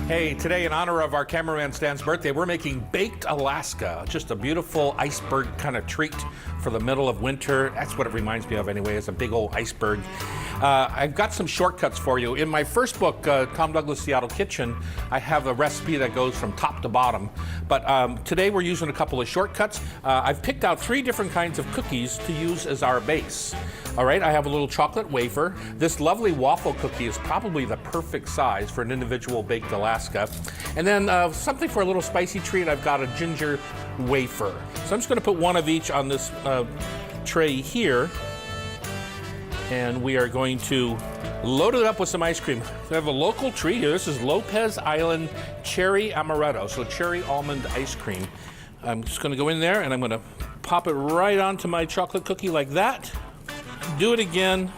Hey, today in honor of our cameraman Stan's birthday, we're making Baked Alaska. Just a beautiful iceberg kind of treat for the middle of winter. That's what it reminds me of anyway, is a big old iceberg. I've got some shortcuts for you. In my first book, Tom Douglas Seattle Kitchen, I have a recipe that goes from top to bottom. But today we're using a couple of shortcuts. I've picked out 3 different kinds of cookies to use as our base. All right, I have a little chocolate wafer. This lovely waffle cookie is probably the perfect size for an individual baked Alaska. And then something for a little spicy treat, I've got a ginger wafer. So I'm just gonna put one of each on this tray here. And we are going to load it up with some ice cream. We have a local treat here. This is Lopez Island Cherry Amaretto, so cherry almond ice cream. I'm just gonna go in there and I'm gonna pop it right onto my chocolate cookie like that. Do it again.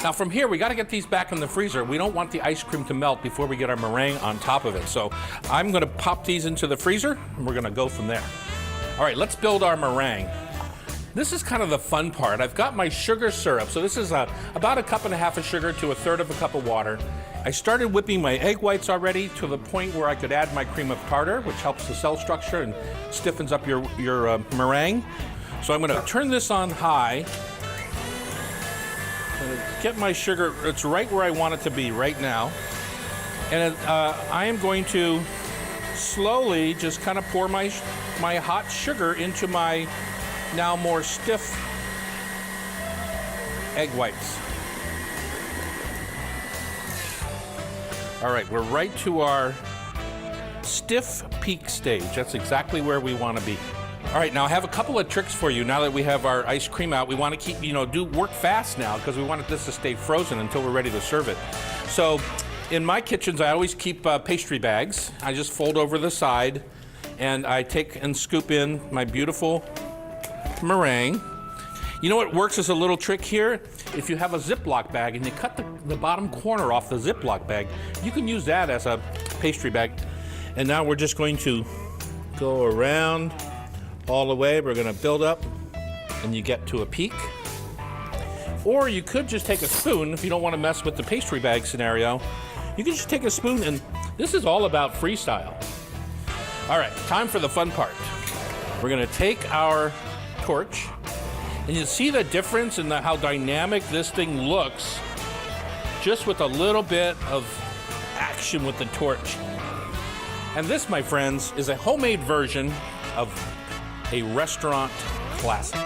Now from here, we gotta get these back in the freezer. We don't want the ice cream to melt before we get our meringue on top of it. So I'm gonna pop these into the freezer and we're gonna go from there. All right, let's build our meringue. This is kind of the fun part. I've got my sugar syrup. So this is about 1.5 cups of sugar to 1/3 cup of water. I started whipping my egg whites already to the point where I could add my cream of tartar, which helps the cell structure and stiffens up your meringue. So I'm gonna turn this on high. Get my sugar, it's right where I want it to be right now. And I am going to slowly just kind of pour my hot sugar into my now more stiff egg whites. All right, we're right to our stiff peak stage. That's exactly where we want to be. All right, now I have a couple of tricks for you. Now that we have our ice cream out, we want to keep, work fast now because we want this to stay frozen until we're ready to serve it. So in my kitchens, I always keep pastry bags. I just fold over the side and I take and scoop in my beautiful meringue. You know what works as a little trick here? If you have a Ziploc bag and you cut the bottom corner off the Ziploc bag, you can use that as a pastry bag. And now we're just going to go around all the way. We're gonna build up and you get to a peak. Or you could just take a spoon if you don't want to mess with the pastry bag scenario. You can just take a spoon, and this is all about freestyle. All right, time for the fun part. We're gonna take our torch, and you see the difference in how dynamic this thing looks just with a little bit of action with the torch. And this, my friends, is a homemade version of a restaurant classic.